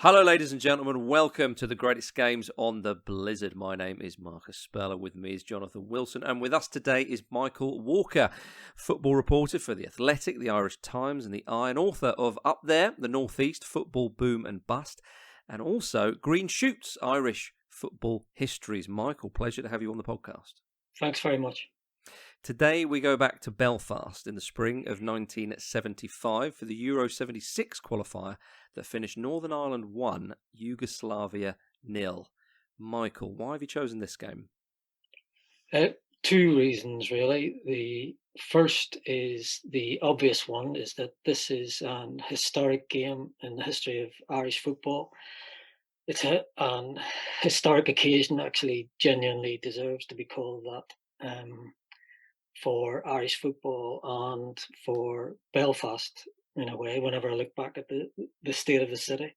Hello, ladies and gentlemen. Welcome to the greatest games on the Blizzard. My name is Marcus Speller. With me is Jonathan Wilson. And with us today is Michael Walker, football reporter for The Athletic, The Irish Times and The Eye, and author of Up There, The North East, Football Boom and Bust, and also Green Shoots, Irish Football Histories. Michael, pleasure to have you on the podcast. Thanks very much. Today we go back to Belfast in the spring of 1975 for the Euro 76 qualifier that finished Northern Ireland 1, Yugoslavia 0. Michael, why have you chosen this game? Two reasons, really. The first is the obvious one, is that this is an historic game in the history of Irish football. It's an historic occasion, actually genuinely deserves to be called that, for Irish football and for Belfast, in a way, whenever I look back at the state of the city.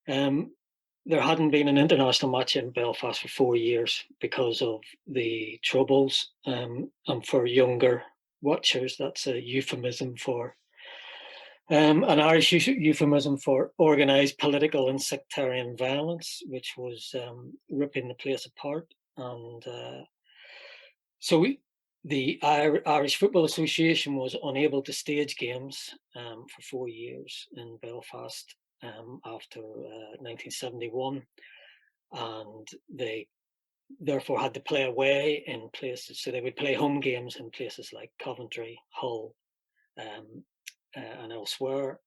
There hadn't been an international match in Belfast for 4 years because of the Troubles. And for younger watchers, that's a euphemism for an Irish euphemism for organised political and sectarian violence, which was ripping the place apart. And the Irish Football Association was unable to stage games for 4 years in Belfast after 1971, and they therefore had to play away in places. So they would play home games in places like Coventry, Hull, and elsewhere.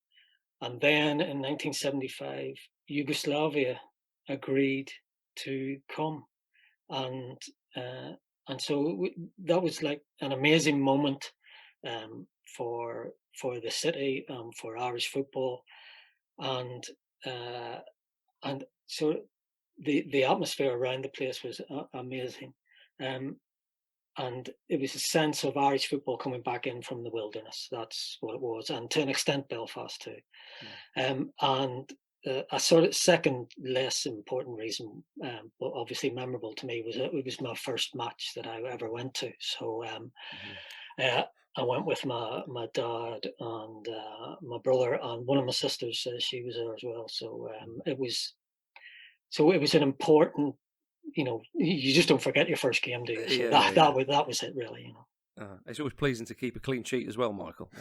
And then in 1975, Yugoslavia agreed to come, and so that was like an amazing moment for the city, for Irish football, and so the atmosphere around the place was amazing, and it was a sense of Irish football coming back in from the wilderness. That's what it was, and to an extent Belfast too. And a sort of second, less important reason, but obviously memorable to me, was it was my first match that I ever went to. So I went with my dad and my brother and one of my sisters. She was there as well. So it was an important. You just don't forget your first game, do you? So that was it, really. It's always pleasing to keep a clean sheet as well, Michael.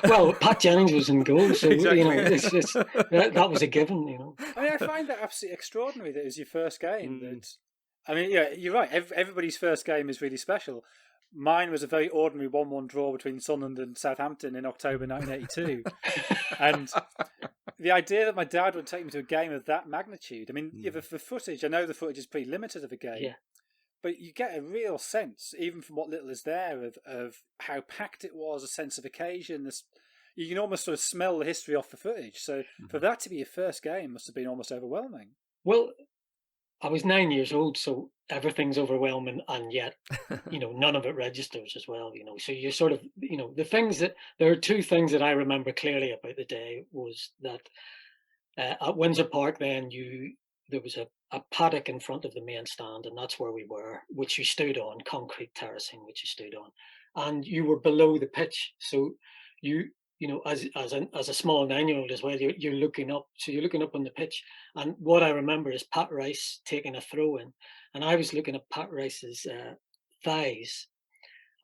Well, Pat Jennings was in goal, so exactly. That was a given. I mean, I find that absolutely extraordinary that it was your first game. I mean, yeah, you're right. Everybody's first game is really special. Mine was a very ordinary 1-1 draw between Sunderland and Southampton in October 1982, and the idea that my dad would take me to a game of that magnitude. I mean, the footage. I know the footage is pretty limited of a game. Yeah. But you get a real sense, even from what little is there, of how packed it was, a sense of occasion. You can almost sort of smell the history off the footage. So for that to be your first game must have been almost overwhelming. Well, I was 9 years old, so everything's overwhelming, and yet, none of it registers as well. So you're sort of, there are two things that I remember clearly about the day. Was that at Windsor Park, then there was a paddock in front of the main stand, and that's where we were, which you stood on, concrete terracing, which you stood on, and you were below the pitch. So as a small 9-year-old as well, you're looking up. So you're looking up on the pitch, and what I remember is Pat Rice taking a throw in, and I was looking at Pat Rice's thighs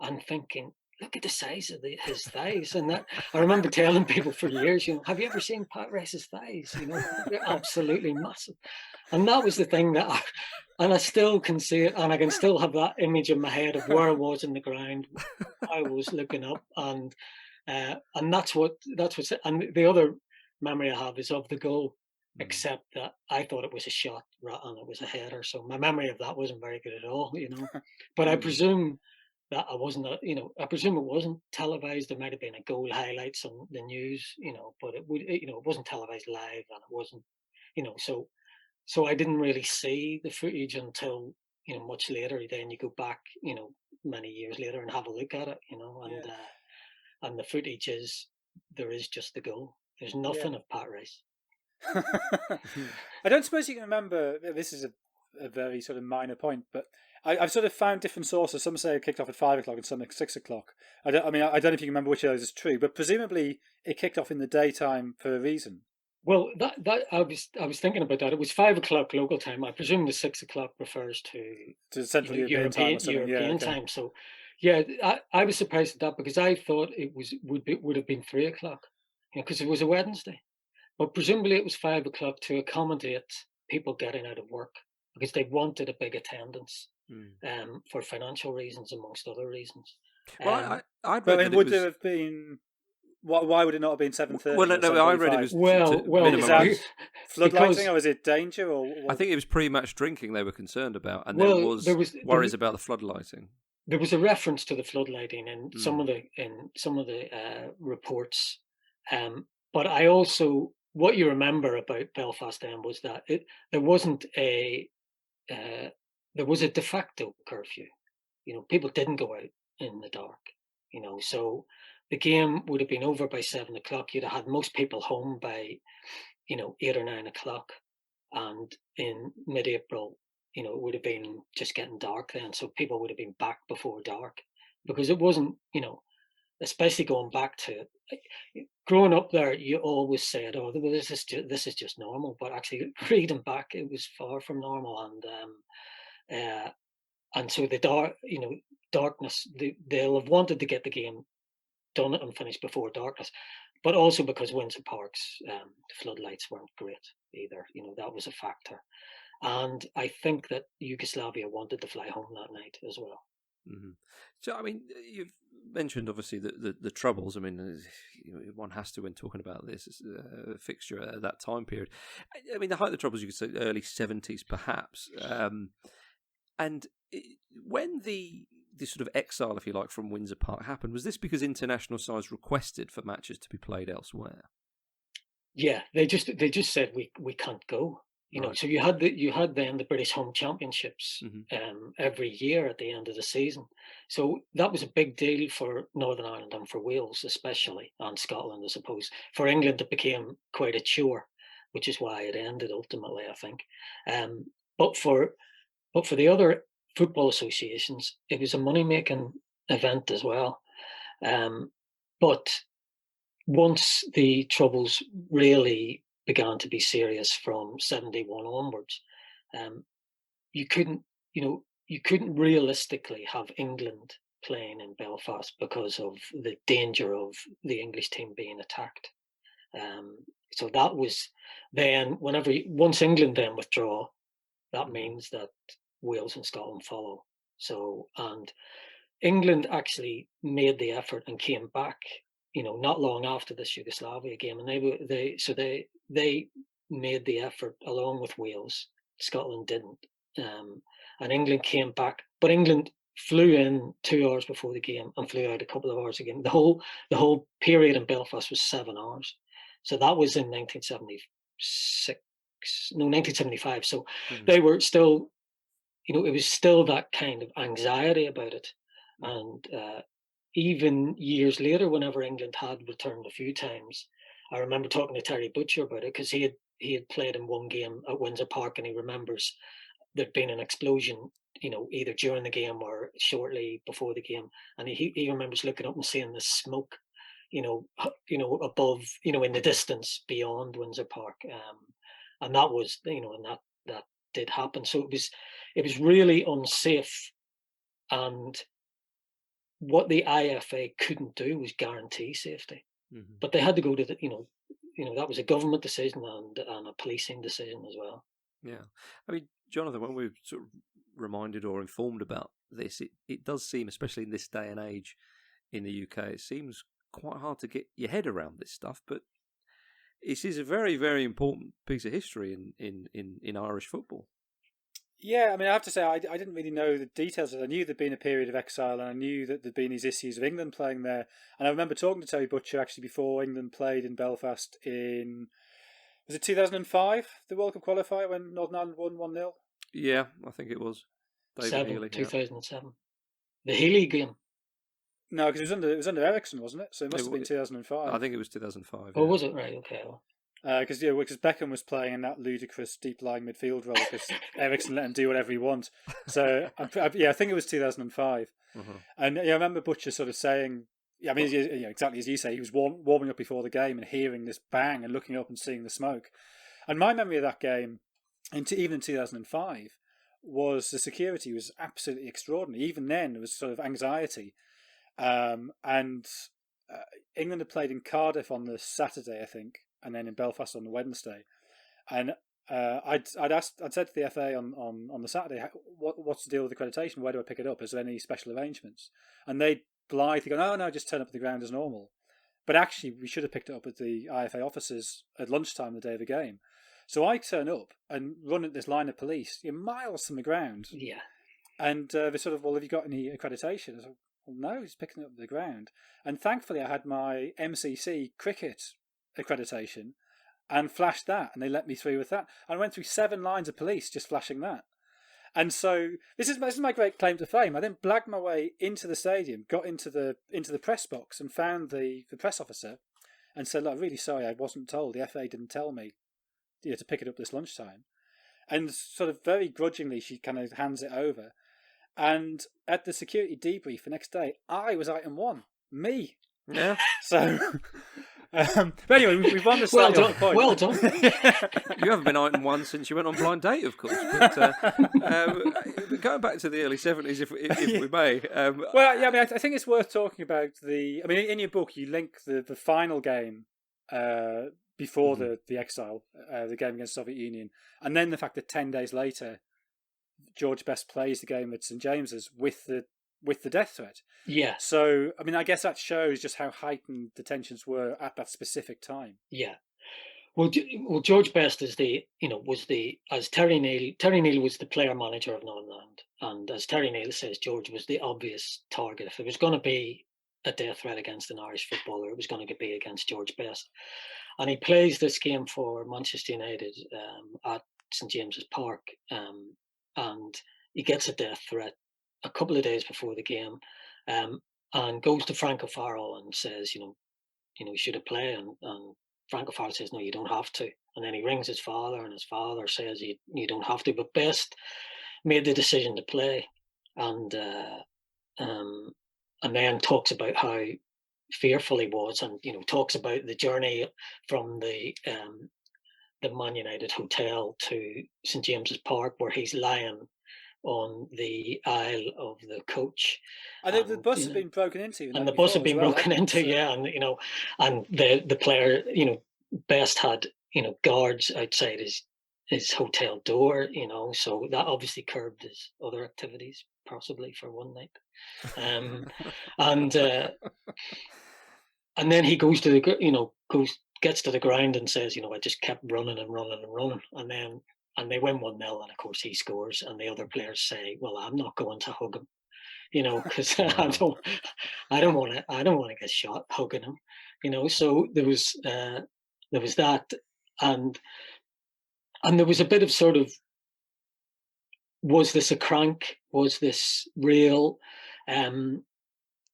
and thinking, look at the size of his thighs. And that I remember telling people for years, have you ever seen Pat Rice's thighs? They're absolutely massive. And that was the thing and I still can see it, and I can still have that image in my head of where I was in the ground. I was looking up, and that's what's. And the other memory I have is of the goal, except that I thought it was a shot and it was a header. So my memory of that wasn't very good at all, But I presume that I presume it wasn't televised. There might have been a goal highlights on the news, but it wasn't televised live, and it wasn't, so I didn't really see the footage until, much later. Then you go back, many years later and have a look at it, and the footage there is just the goal. There's nothing of Pat Rice. I don't suppose you can remember, this is a very sort of minor point, but I've sort of found different sources. Some say it kicked off at 5 o'clock and some at 6 o'clock. I don't know if you can remember which of those is true, but presumably it kicked off in the daytime for a reason. Well, that I was thinking about that. It was 5 o'clock local time. I presume the 6 o'clock refers To Central to European time or something. Yeah, European okay. time. So, yeah, I was surprised at that because I thought it would have been 3 o'clock, because it was a Wednesday. But presumably it was 5 o'clock to accommodate people getting out of work because they wanted a big attendance, Mm. for financial reasons amongst other reasons. Well, Um, I'd But read I that mean, it would there was. have been? Why would it not have been Well, 7:30 no, or no, I read it 7:45? was well, to well, Is that minimise. floodlighting, because or is it danger, I or think it was pre-match drinking they were concerned about, and there well, was worries about the floodlighting. there was a reference to the floodlighting in Mm. some of the reports, but I also what you remember about Belfast then was that there wasn't a uh, there was a de facto curfew. People didn't go out in the dark. So the game would have been over by 7 o'clock. You'd have had most people home by 8 or 9 o'clock, and in mid-April, it would have been just getting dark then, so people would have been back before dark because it wasn't, especially going back to growing up there. You always said, "Oh, well, this is just normal," but actually, reading back, it was far from normal, uh, and so the darkness. They'll have wanted to get the game done and finished before darkness, but also because Windsor Park's floodlights weren't great either. That was a factor. And I think that Yugoslavia wanted to fly home that night as well. Mm-hmm. So, I mean, you've mentioned obviously the troubles. I mean, one has to when talking about this fixture at that time period. I mean, the height of the troubles, you could say early 70s, perhaps. And when the sort of exile, if you like, from Windsor Park happened, was this because international sides requested for matches to be played elsewhere? Yeah, they just said we can't go. Right. So you had then the British Home Championships Mm-hmm. every year at the end of the season. So that was a big deal for Northern Ireland and for Wales especially, and Scotland, I suppose. For England, it became quite a chore, which is why it ended ultimately, I think. Um, but for the other football associations, it was a money making event as well. Um, but once the troubles really began to be serious from 71 onwards, um, you couldn't, you couldn't realistically have England playing in Belfast because of the danger of the English team being attacked. Um, so that was then, once England then withdraw, that means that Wales and Scotland follow. So, and England actually made the effort and came back, not long after this Yugoslavia game, and they made the effort along with Wales. Scotland didn't, and England came back, but England flew in 2 hours before the game and flew out a couple of hours again. The whole period in Belfast was 7 hours, so that was in 1976. No, 1975. So Mm-hmm. they were still, it was still that kind of anxiety about it. Mm-hmm. And even years later, whenever England had returned a few times, I remember talking to Terry Butcher about it because he had played in one game at Windsor Park, and he remembers there'd been an explosion, either during the game or shortly before the game, and he remembers looking up and seeing the smoke, above, in the distance beyond Windsor Park, and that was, and that did happen. So it was really unsafe, and what the IFA couldn't do was guarantee safety. Mm-hmm. But they had to go to that was a government decision and a policing decision as well. Yeah. I mean, Jonathan, when we're sort of reminded or informed about this, it does seem, especially in this day and age in the UK, it seems quite hard to get your head around this stuff, but it is a very, very important piece of history in Irish football. Yeah, I mean, I have to say, I didn't really know the details of it. I knew there'd been a period of exile, and I knew that there'd been these issues of England playing there. And I remember talking to Terry Butcher actually before England played in Belfast was it 2005, the World Cup qualifier when Northern Ireland won 1-0? Yeah, I think it was. David Healy. 2007, the Healy game. No, because it was under Ericsson, wasn't it? So it must have been 2005. I think it was 2005. Oh, was it? Right, okay. Because Beckham was playing in that ludicrous deep-lying midfield role because Ericsson let him do whatever he wants. So, I think it was 2005. Uh-huh. And I remember Butcher sort of saying, Yeah, I mean, exactly as you say, he was warming up before the game and hearing this bang and looking up and seeing the smoke. And my memory of that game, even in 2005, was the security was absolutely extraordinary. Even then, there was sort of anxiety. And England had played in Cardiff on the Saturday, I think, and then in Belfast on the Wednesday. And I'd said to the FA on the Saturday, what's the deal with accreditation? Where do I pick it up? Is there any special arrangements? And they blithely go, oh no, just turn up at the ground as normal. But actually, we should have picked it up at the IFA offices at lunchtime the day of the game. So I turn up and run at this line of police, miles from the ground. Yeah. And they sort of, well, have you got any accreditation? I said, well, no, he's picking it up at the ground. And thankfully, I had my MCC cricket accreditation and flashed that, and they let me through with that. I went through 7 lines of police just flashing that. And so this is my great claim to fame. I then blagged my way into the stadium, got into the press box, and found the press officer, and said, "Look, I'm really sorry, I wasn't told. The FA didn't tell me, to pick it up this lunchtime." And sort of very grudgingly, she kind of hands it over. And at the security debrief the next day, I was item 1, me. Yeah. So. But anyway, we've won the well done. Well done. You haven't been item 1 since you went on blind date, of course. But going back to the early 70s, if we may. Well, yeah, I mean, I think it's worth talking about I mean, in your book, you link the final game before the Exile, the game against the Soviet Union, and then the fact that 10 days later, George Best plays the game at St James's with the death threat. Yeah. So, I mean, I guess that shows just how heightened the tensions were at that specific time. Yeah. Well, George Best as Terry Neill was the player manager of Northern Ireland, and as Terry Neill says, George was the obvious target. If it was going to be a death threat against an Irish footballer, it was going to be against George Best. And he plays this game for Manchester United at St James's Park, and he gets a death threat a couple of days before the game, and goes to Frank O'Farrell and says, should have play, and Frank O'Farrell says, no, you don't have to. And then he rings his father, and his father says, you don't have to. But Best made the decision to play, and then talks about how fearful he was, and talks about the journey from the Man United hotel to St James's Park, where he's lying on the aisle of the coach. And the bus had been broken into. And the bus had been broken into, yeah. And, and the player, Best had, guards outside his hotel door, so that obviously curbed his other activities, possibly for one night. And then he goes to gets to the ground and says, I just kept running and running and running. And they win 1-0, and of course he scores, and the other players say, well, I'm not going to hug him, because I don't want to get shot hugging him, so there was that, and there was a bit of sort of, was this a crank? Was this real?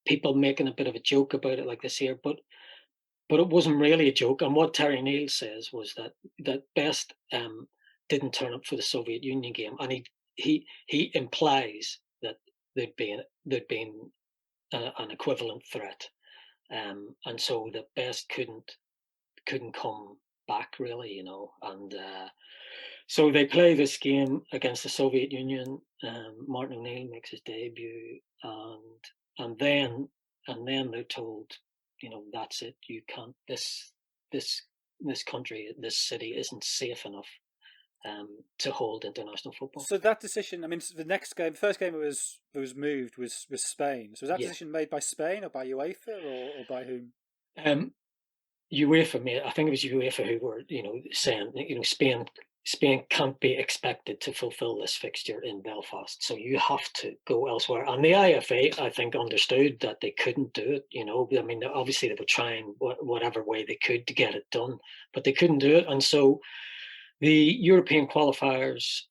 People making a bit of a joke about it like this here, but it wasn't really a joke. And what Terry Neill says was that Best didn't turn up for the Soviet Union game, and he implies that there'd been an equivalent threat, and so the Best couldn't come back really, and so they play this game against the Soviet Union. Martin O'Neill makes his debut, and then they're told, that's it. You can't. This country, this city, isn't safe enough to hold international football. So that decision, I mean, the first game that was moved was Spain. So was that decision made by Spain or by UEFA or by whom? UEFA, I think it was UEFA who were, saying, Spain can't be expected to fulfil this fixture in Belfast, so you have to go elsewhere. And the IFA, I think, understood that they couldn't do it. I mean, obviously they were trying whatever way they could to get it done, but they couldn't do it. And so the European qualifiers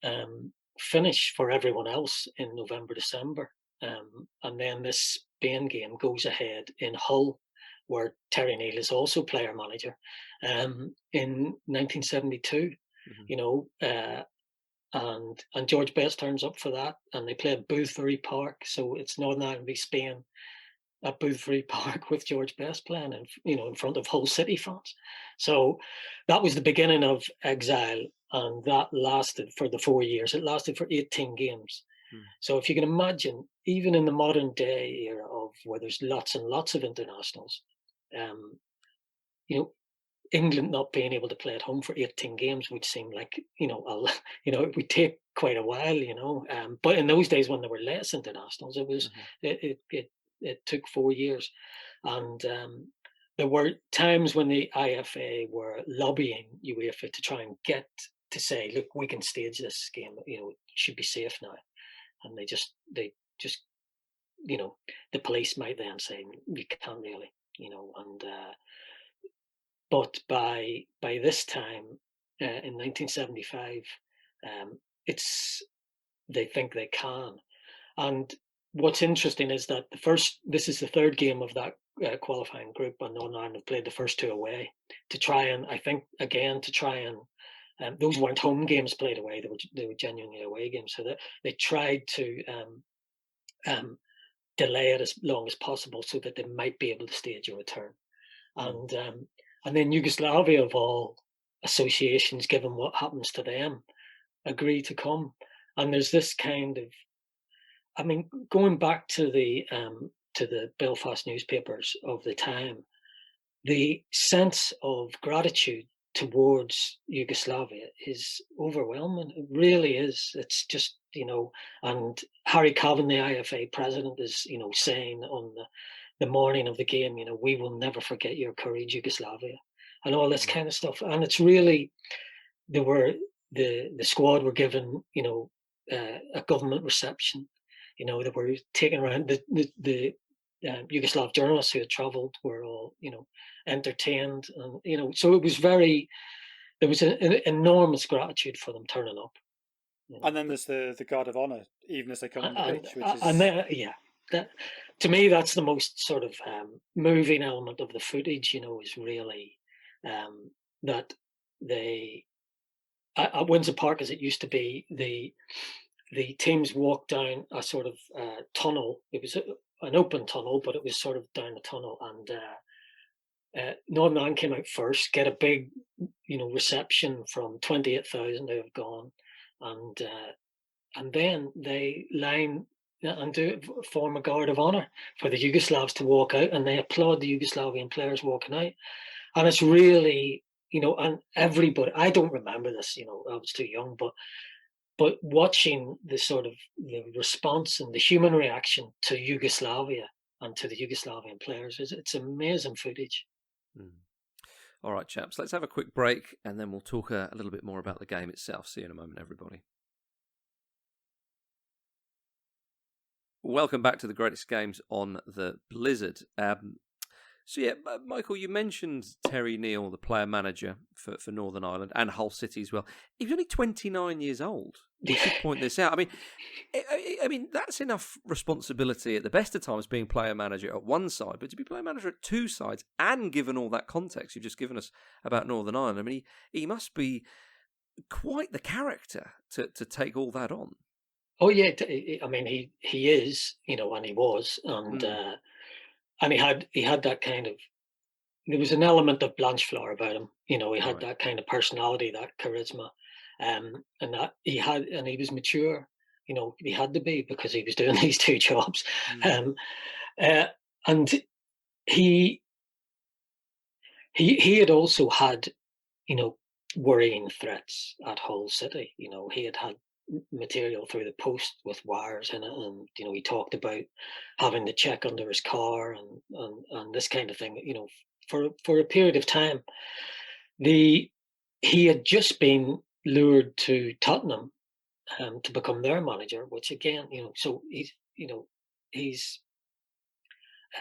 finish for everyone else in November, December, and then this Spain game goes ahead in Hull, where Terry Neill is also player manager, in 1972. And George Best turns up for that, and they play at Boothbury Park, so it's Northern Ireland v Spain at Boothbury Park with George Best playing, and in front of Hull City fans. So that was the beginning of Exile, and that lasted for the 4 years. It lasted for 18 games. Mm. So if you can imagine, even in the modern day era of where there's lots and lots of internationals, um, you know, England not being able to play at home for 18 games would seem like, it would take quite a while, but in those days when there were less internationals, Mm-hmm. it took 4 years. And there were times when the IFA were lobbying UEFA to try and get to say, look, we can stage this game, it should be safe now. And they just, the police might then say, you can't really, and but by this time, in 1975, it's they think they can. And what's interesting is that this is the third game of that qualifying group, and Northern Ireland have played the first two away to try and, I think, again, to try and, those weren't home games played away; they were genuinely away games. So they tried to um, delay it as long as possible so that they might be able to stage a return. Mm. And then Yugoslavia, of all associations, given what happens to them, agree to come. And there's this kind of, I mean, going back to the Belfast newspapers of the time, the sense of gratitude towards Yugoslavia is overwhelming. It really is. It's just, and Harry Cavan, the IFA president, is, saying on the morning of the game, we will never forget your courage, Yugoslavia, and all this Mm. kind of stuff. And it's really, they were the squad were given, a government reception. They were taken around. The Yugoslav journalists who had travelled were all, entertained, and so it was very. There was an enormous gratitude for them turning up. And then there's the guard of honour, even as they come on the And pitch, which and is then, yeah, that, to me, that's the most sort of moving element of the footage. Is really that they at Windsor Park, as it used to be, the teams walked down a sort of tunnel. It was an open tunnel, but it was sort of down a tunnel, and Northern Ireland came out first, get a big, reception from 28,000 who have gone, and then they line and form a guard of honor for the Yugoslavs to walk out, and they applaud the Yugoslavian players walking out. And it's really, and everybody, I don't remember this, I was too young, but watching the sort of the response and the human reaction to Yugoslavia and to the Yugoslavian players, it's amazing footage. Mm. All right, chaps, let's have a quick break and then we'll talk a little bit more about the game itself. See you in a moment, everybody. Welcome back to the greatest games on the Blizzard. So yeah, Michael, you mentioned Terry Neill, the player manager for Northern Ireland and Hull City as well. He was only 29 years old. We should point this out. I mean, that's enough responsibility at the best of times being player manager at one side, but to be player manager at two sides, and given all that context you've just given us about Northern Ireland, I mean, he must be quite the character to take all that on. Oh yeah, I mean he is, and he was, and he had that kind of. There was an element of Blanchflower about him. He had Right. that kind of personality, that charisma, and that and he was mature. He had to be because he was doing these two jobs, Mm. um, uh, and he he had also had, you know, worrying threats at Hull City. He had had material through the post with wires in it, and he talked about having to check under his car and this kind of thing. For a period of time, the he had just been lured to Tottenham to become their manager, which again, so he's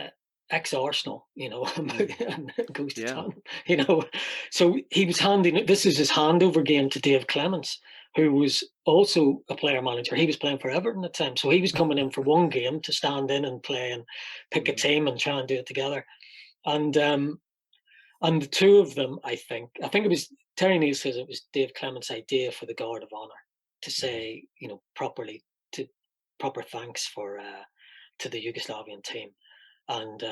uh, ex-Arsenal, Mm. and goes to Yeah. Tottenham, So he was handing. This is his handover game to Dave Clements, who was also a player manager. He was playing for Everton at the time, so he was coming in for one game to stand in and play and pick a Mm. team and try and do it together. And the two of them, I think it was Terry Neill says it was Dave Clements' idea for the Guard of Honor to Mm. say, properly to proper thanks for to the Yugoslavian team. And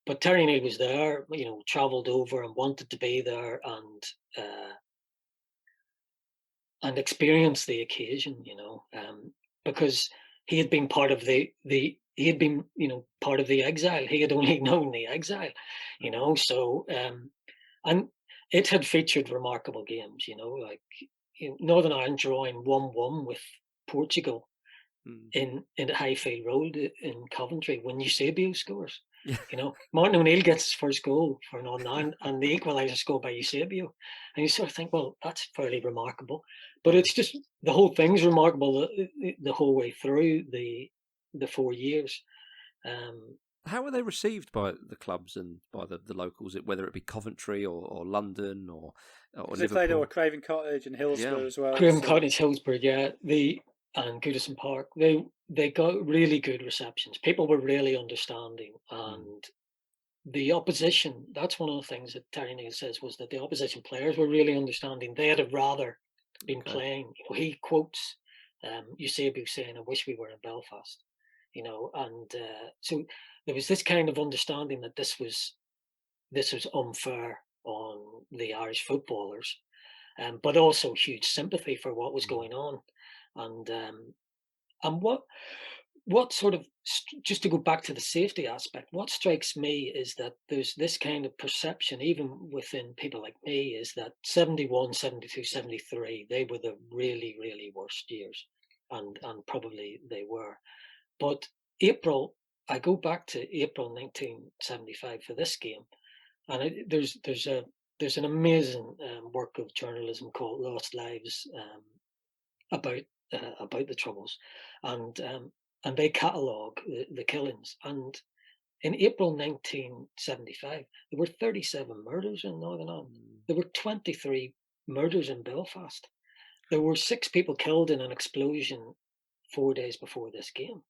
but Terry Neill was there, travelled over and wanted to be there and experience the occasion, because he had been part of he had been part of the Exile. He had only known the Exile, So and it had featured remarkable games, like Northern Ireland drawing 1-1 with Portugal in Highfield Road in Coventry when Eusebio scores. Yeah. Martin O'Neill gets his first goal for Northern Ireland, and the equaliser scored by Eusebio. And you sort of think, well, that's fairly remarkable. But it's just the whole thing's remarkable the whole way through the 4 years. How were they received by the clubs and by the locals, whether it be Coventry or London or Because they Liverpool? played over Craven Cottage and Hillsborough as well. Craven Cottage, Hillsborough, yeah. And Goodison Park. They got really good receptions. People were really understanding, and the opposition. That's one of the things that Terry Neill says was that the opposition players were really understanding. They'd have rather been playing. He quotes Eusebio saying, "I wish we were in Belfast," and so there was this kind of understanding that this was unfair on the Irish footballers, but also huge sympathy for what was going on, and what sort of, just to go back to the safety aspect, what strikes me is that there's this kind of perception, even within people like me, is that 71, 72, 73, they were the really, really worst years. And probably they were. But I go back to April 1975 for this game, and there's an amazing work of journalism called Lost Lives about the Troubles, and they catalogue the killings. And in April 1975, there were 37 murders in Northern Ireland. There were 23 murders in Belfast. There were 6 people killed in an explosion 4 days before this game.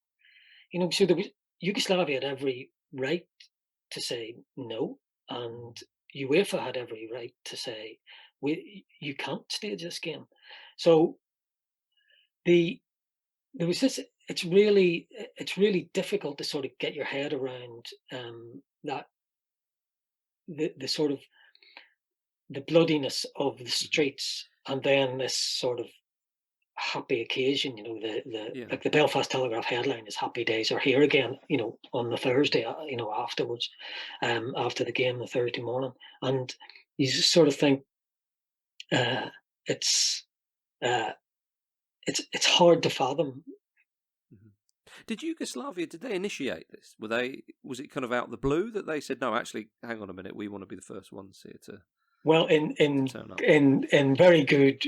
So there was Yugoslavia had every right to say no, and UEFA had every right to say you can't stage this game. So there was this. It's really difficult to sort of get your head around that the sort of the bloodiness of the streets, and then this sort of happy occasion. Like the Belfast Telegraph headline is "Happy Days Are Here Again." On the Thursday, afterwards, after the game, the Thursday morning, and you just sort of think it's hard to fathom. Did Yugoslavia, did they initiate this? Was it kind of out of the blue that they said, no, actually, hang on a minute, we want to be the first ones here to? Well, in very good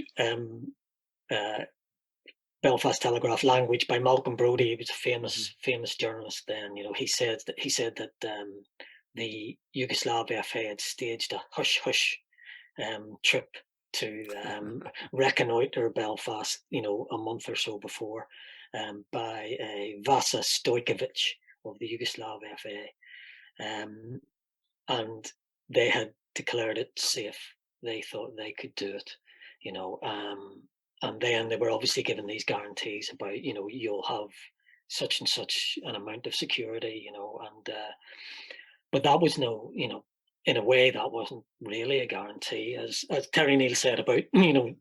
Belfast Telegraph language by Malcolm Brodie, he was a famous journalist then. He said that the Yugoslav FA had staged a hush hush trip to reconnoiter Belfast, a month or so before, by Vasa Stojkovic of the Yugoslav FA, and they had declared it safe. They thought they could do it, and then they were obviously given these guarantees about, you'll have such and such an amount of security, and but that was no, in a way that wasn't really a guarantee, as Terry Neill said about, the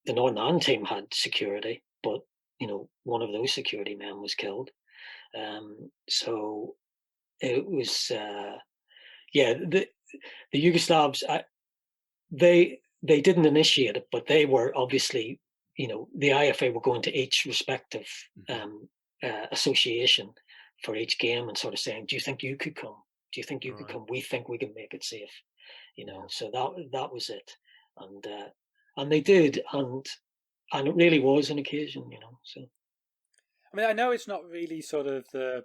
Northern Ireland team had security, but one of those security men was killed. So it was, the Yugoslavs, they didn't initiate it, but they were obviously, the IFA were going to each respective association for each game and sort of saying, "Do you think you could come? Do you think you could come? We think we can make it safe." So that was it, and they did, and it really was an occasion, So, I mean, I know it's not really sort of the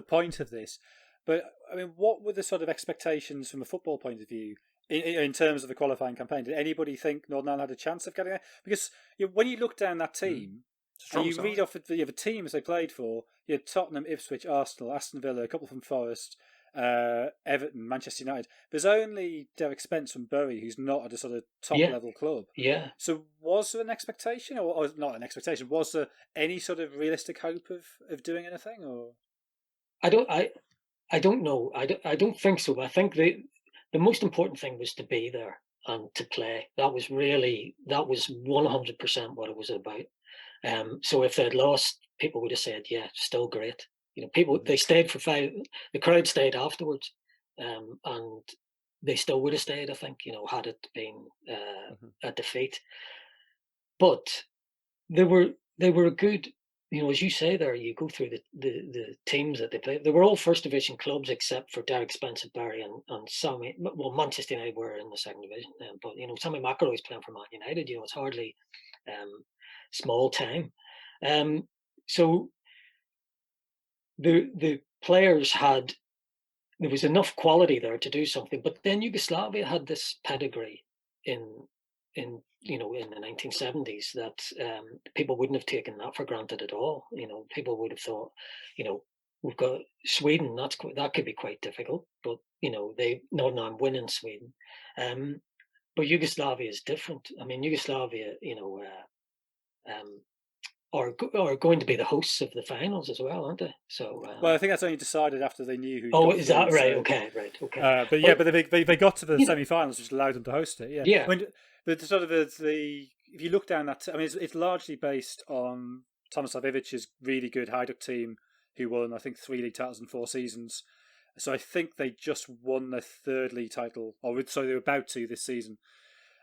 point of this, but I mean, what were the sort of expectations from a football point of view in terms of the qualifying campaign? Did anybody think Northern Ireland had a chance of getting there? Because when you look down that team, and you read off the teams they played for, you had Tottenham, Ipswich, Arsenal, Aston Villa, a couple from Forest, Everton, Manchester United. There's only Derek Spence from Bury, who's not at a sort of top level club. Yeah. So was there an expectation, or not an expectation? Was there any sort of realistic hope of doing anything? Or I don't know. I don't think so. I think the most important thing was to be there and to play. That was 100% what it was about. So if they'd lost, people would have said, "Yeah, still great." People they stayed for 5. The crowd stayed afterwards, and they still would have stayed. I think had it been a defeat, but they were a good. As you say there, you go through the teams that they played. They were all first division clubs except for Derek Spencer Barry and Sammy. Well, Manchester United were in the second division, but Sammy McIlroy's playing for Man United. It's hardly small time. So the players there was enough quality there to do something, but then Yugoslavia had this pedigree in the 1970s that people wouldn't have taken that for granted at all. People would have thought, we've got Sweden. That could be quite difficult, but they Northern Ireland win in Sweden. But Yugoslavia is different. I mean, Yugoslavia, are going to be the hosts of the finals as well, aren't they? So, well, I think that's only decided after they knew who. Oh, is that right? So, okay, right, okay. But they got to the semi-finals, which allowed them to host it. Yeah, yeah. I mean, the sort of the if you look down that, I mean, it's largely based on Thomas Savivic's really good Hajduk team, who won, I think, 3 league titles in 4 seasons. So I think they just won their 3rd league title, so they were about to this season.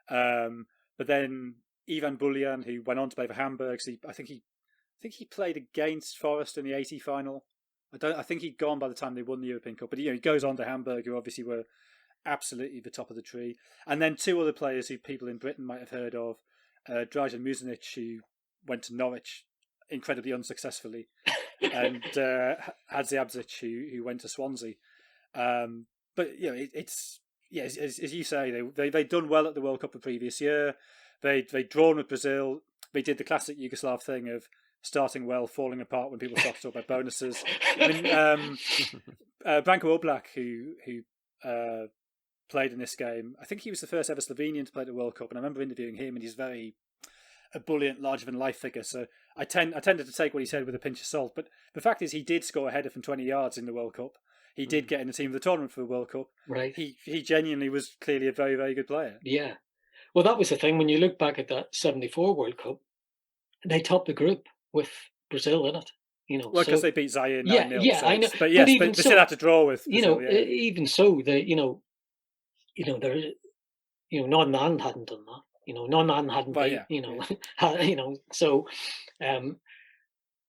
But then Ivan Buljan, who went on to play for Hamburg, I think he played against Forest in the 80 final. I think he'd gone by the time they won the European Cup, but he goes on to Hamburg, who obviously were absolutely the top of the tree. And then 2 other players who people in Britain might have heard of, Dražen Muzinic, who went to Norwich incredibly unsuccessfully, and Hadzi Abzic, who went to Swansea. But it's as you say, they'd done well at the World Cup the previous year. They'd drawn with Brazil. They did the classic Yugoslav thing of starting well, falling apart when people start to talk about bonuses. I mean, Branko Oblak, who played in this game, I think he was the first ever Slovenian to play at the World Cup, and I remember interviewing him, and he's very ebullient, larger-than-life figure, so I tended to take what he said with a pinch of salt, but the fact is he did score a header from 20 yards in the World Cup. He did get in the team of the tournament for the World Cup. Right. He genuinely was clearly a very, very good player. Yeah. Well, that was the thing. When you look back at that 74 World Cup, they topped the group with Brazil in it. Well, because they beat Zaire 9-0. Yeah, I know. But yes, but so, still had to draw with Brazil, even so, Northern Ireland hadn't done that. Northern Ireland hadn't beat, so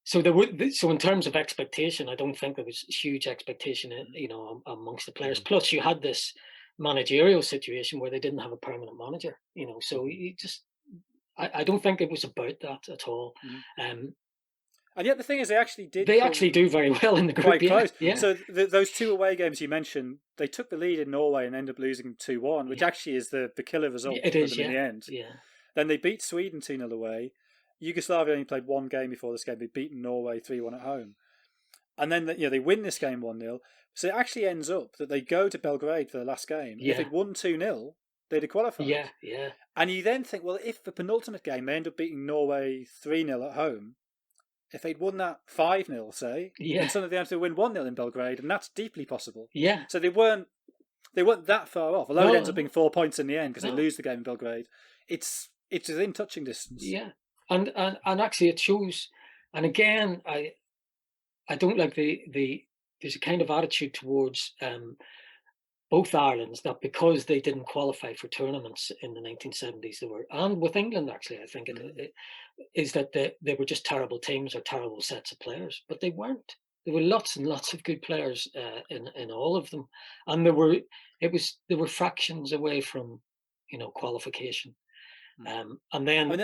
so there would. So in terms of expectation, I don't think there was huge expectation, amongst the players. Plus, you had this managerial situation where they didn't have a permanent manager. So you just, I don't think it was about that at all. And yet the thing is, they actually do very well in the group. Quite close. Yeah. So those 2 away games you mentioned, they took the lead in Norway and ended up losing 2-1, which actually is the killer result for them in the end. Yeah. Then they beat Sweden 2-0 away. Yugoslavia only played 1 game before this game. They'd beaten Norway 3-1 at home. And then they win this game 1-0. So it actually ends up that they go to Belgrade for the last game. Yeah. If they'd won 2-0, they'd have qualified. Yeah, yeah. And you then think, well, if the penultimate game they end up beating Norway 3-0 at home, if they'd won that 5-0, say, then suddenly they have to win 1-0 in Belgrade, and that's deeply possible. Yeah. So they weren't that far off, although it ends up being 4 points in the end because they lose the game in Belgrade. It's within touching distance. Yeah, and actually it shows. And again, I don't like there's a kind of attitude towards both Irelands that because they didn't qualify for tournaments in the 1970s, and with England actually, I think it is that they were just terrible teams or terrible sets of players, but they weren't. There were lots and lots of good players in all of them, and there were fractions away from qualification, and then we've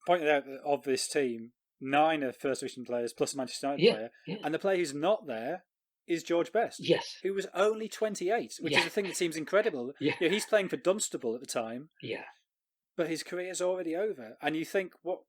pointed out that of this team, 9 are first division players plus a Manchester United player, and the player who's not there is George Best, yes, who was only 28, which is a thing that seems incredible. He's playing for Dunstable at the time, but his career's already over, and you think what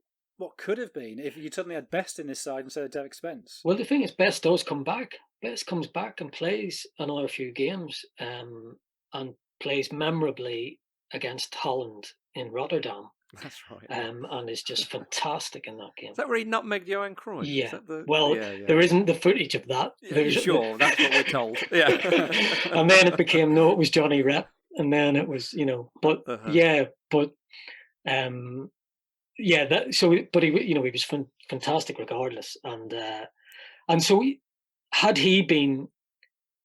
could have been if you suddenly had Best in this side instead of Derek Spence. Well, the thing is, Best does come back. Best comes back and plays another few games, and plays memorably against Holland in Rotterdam. That's right. And is just fantastic in that game. Is that where he nutmegged Johan Cruyff? Yeah. Is that the... Well, there isn't the footage of that. You sure? That's what we're told. Yeah. And then it became, no, it was Johnny Rep. And then it was, but but he was fantastic regardless. And so had he been,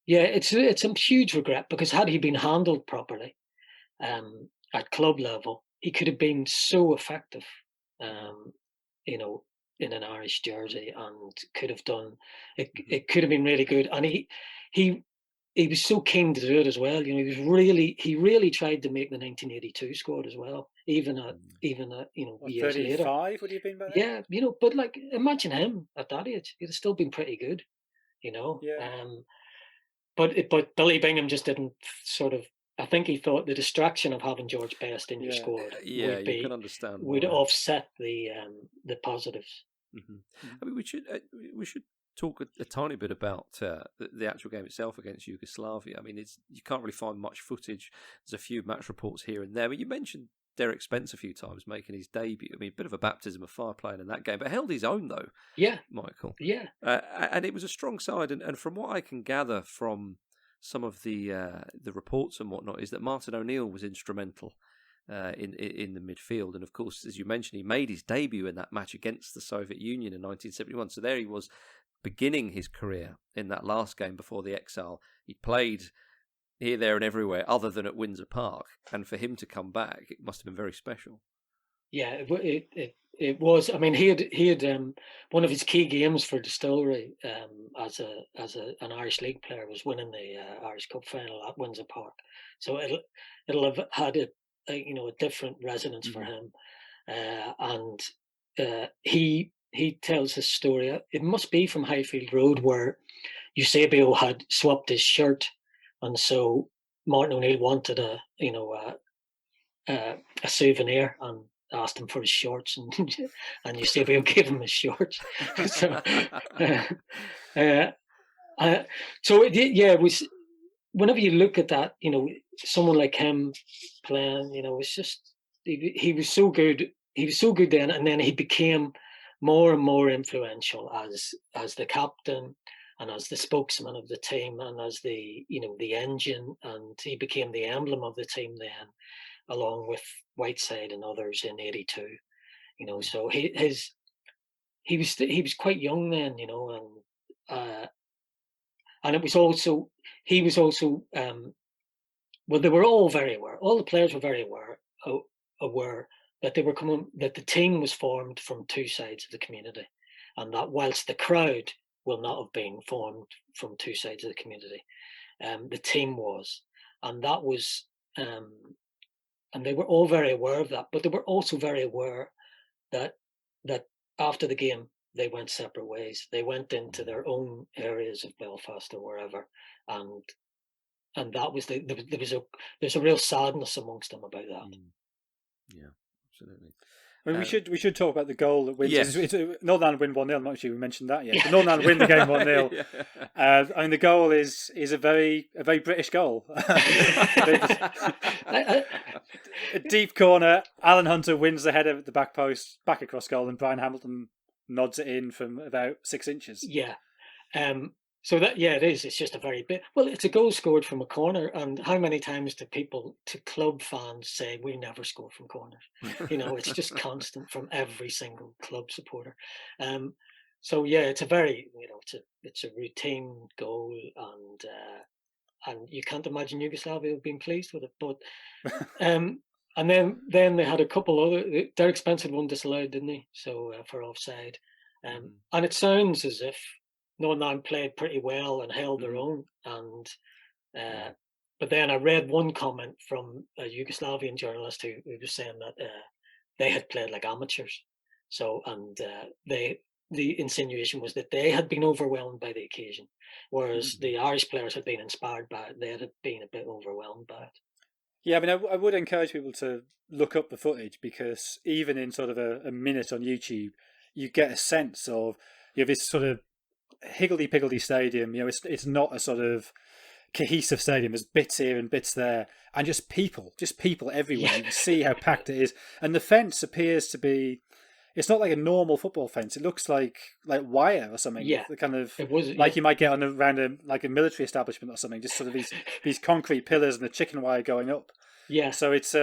it's a huge regret, because had he been handled properly at club level, he could have been so effective, in an Irish jersey, and could have done it. It could have been really good, and he was so keen to do it as well. He really tried to make the 1982 squad as well, even at years 35 later. would he have been by then? Yeah, but like, imagine him at that age; he'd have still been pretty good, Yeah. But Billy Bingham just didn't sort of. I think he thought the distraction of having George Best in your squad can understand would offset the positives. Mm-hmm. I mean, we should talk a tiny bit about the actual game itself against Yugoslavia. I mean, you can't really find much footage. There's a few match reports here and there. But you mentioned Derek Spence a few times making his debut. I mean, a bit of a baptism of fire playing in that game, but held his own though. Yeah, Michael. Yeah, and it was a strong side. And from what I can gather from some of the reports and whatnot, is that Martin O'Neill was instrumental in the midfield. And of course, as you mentioned, he made his debut in that match against the Soviet Union in 1971. So there he was, beginning his career in that last game before the Exile. He played here, there, and everywhere, other than at Windsor Park. And for him to come back, it must have been very special. Yeah, it was. I mean, he had one of his key games for Distillery as an Irish League player was winning the Irish Cup final at Windsor Park. So it'll have had a different resonance for him, and he tells this story. It must be from Highfield Road, where Eusebio had swapped his shirt, and so Martin O'Neill wanted a souvenir and asked him for his shorts, and Eusebio gave him his shorts. So it was. Whenever you look at that, someone like him playing, it's just he was so good. He was so good then, and then he became more and more influential as the captain and as the spokesman of the team and as the engine, and he became the emblem of the team then, along with Whiteside and others in '82. So he was quite young then, and it was also he was also well, they were all very aware. All the players were very aware that that the team was formed from two sides of the community, and that whilst the crowd will not have been formed from two sides of the community, the team was, and that was, and they were all very aware of that. But they were also very aware that after the game they went separate ways. They went into their own areas of Belfast or wherever, and that was there's a real sadness amongst them about that. Yeah, absolutely. I mean, we should talk about the goal that wins. Yes. It's Northern Ireland win 1-0. I'm not sure we mentioned that yet. But Northern Ireland win the game 1-0. I mean, the goal is a very British goal. A deep corner. Alan Hunter wins the header at the back post, back across goal, and Brian Hamilton nods it in from about 6 inches. Yeah. So that, it is. It's just a very bit. Well, it's a goal scored from a corner, and how many times do club fans say we never score from corners? It's just constant from every single club supporter. So it's a very, it's a routine goal, and you can't imagine Yugoslavia have been pleased with it. But and then they had a couple other. Derek Spence had one disallowed, didn't he? So for offside, and it sounds as if Northern Ireland played pretty well and held their own, and but then I read one comment from a Yugoslavian journalist who was saying that they had played like amateurs. So, and the insinuation was that they had been overwhelmed by the occasion, whereas the Irish players had been inspired by it. They had been a bit overwhelmed by it. Yeah, I mean, I would encourage people to look up the footage, because even in sort of a minute on YouTube, you get a sense of this sort of higgledy-piggledy stadium. It's not a sort of cohesive stadium. There's bits here and bits there, and just people everywhere. You can see how packed it is, and the fence appears to be. It's not like a normal football fence. It looks like wire or something. Yeah, The kind of it was like you might get around a military establishment or something. Just sort of these concrete pillars and the chicken wire going up. Yeah. So it's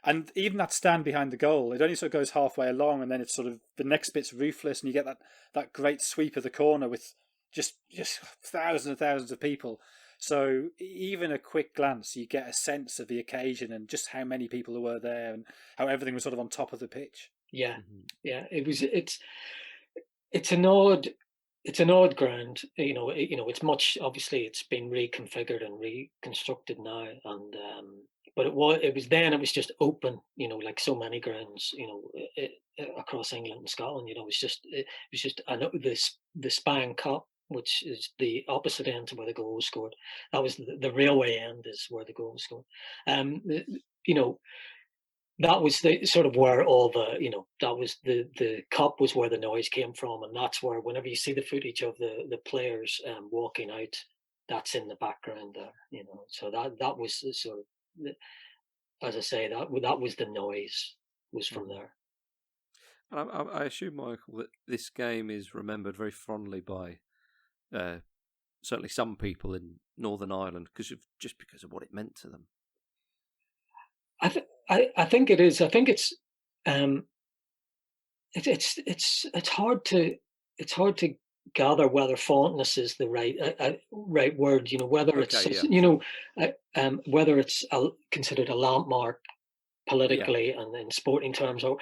and even that stand behind the goal, it only sort of goes halfway along, and then it's sort of the next bit's roofless, and you get that great sweep of the corner with just thousands and thousands of people. So even a quick glance, you get a sense of the occasion and just how many people were there and how everything was sort of on top of the pitch. Yeah, yeah. It's an odd ground. It's much, obviously it's been reconfigured and reconstructed now, and but it was just open. Like so many grounds. Across England and Scotland. It was just the Spine Cup, which is the opposite end to where the goal was scored. That was the railway end is where the goal was scored. You know, that was the sort of where all that was the cup was where the noise came from, and that's where whenever you see the footage of the players walking out, that's in the background there. So that was the sort of, as I say, that was the noise was from there. I assume, Michael, that this game is remembered very fondly by certainly some people in Northern Ireland because of what it meant to them. I think it is. I think it's hard to gather whether fondness is the right word. Whether whether it's considered a landmark politically and in sporting terms, or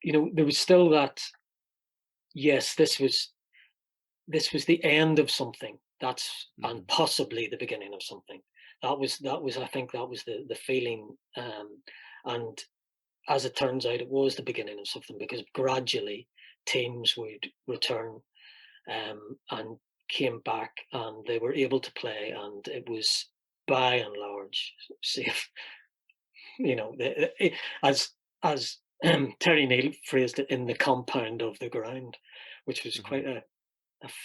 there was still that. Yes, this was the end of something. And possibly the beginning of something. That was. I think that was the feeling. And as it turns out, it was the beginning of something because gradually teams would return and came back and they were able to play, and it was by and large safe. As Terry Neill phrased it, in the compound of the ground, which was quite a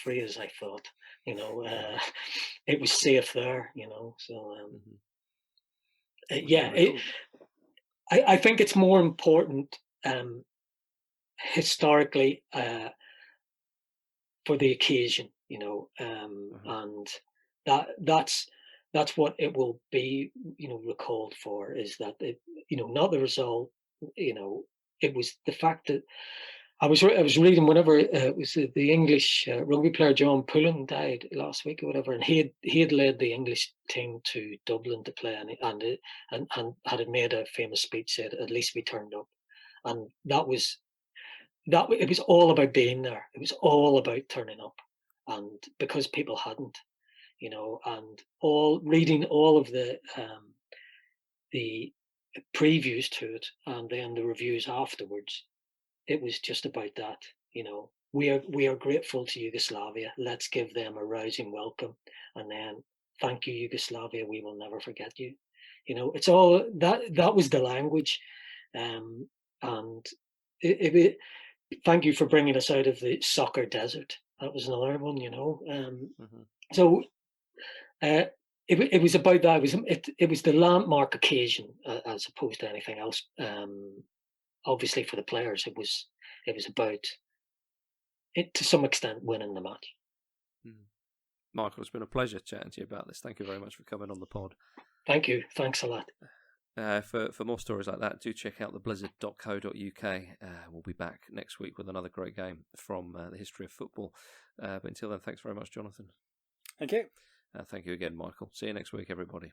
phrase, I thought. It was safe there. So I think it's more important historically for the occasion, and that's what it will be, recalled for, is that it, not the result, it was the fact that I was reading whenever it was the English rugby player John Pullen died last week or whatever, and he had led the English team to Dublin to play, and had made a famous speech, said, "At least we turned up," and that was it was all about being there. It was all about turning up, and because people hadn't, and reading all of the previews to it and then the reviews afterwards. It was just about that. We are grateful to Yugoslavia. Let's give them a rousing welcome, and then thank you, Yugoslavia. We will never forget you. It's all that. That was the language, and thank you for bringing us out of the soccer desert. That was another one. So it was about that. It was the landmark occasion as opposed to anything else. Obviously, for the players, it was about it to some extent winning the match. Michael, it's been a pleasure chatting to you about this. Thank you very much for coming on the pod. Thank you. Thanks a lot. For more stories like that, do check out theblizzard.co.uk. We'll be back next week with another great game from the history of football. But until then, thanks very much, Jonathan. Thank you. Thank you again, Michael. See you next week, everybody.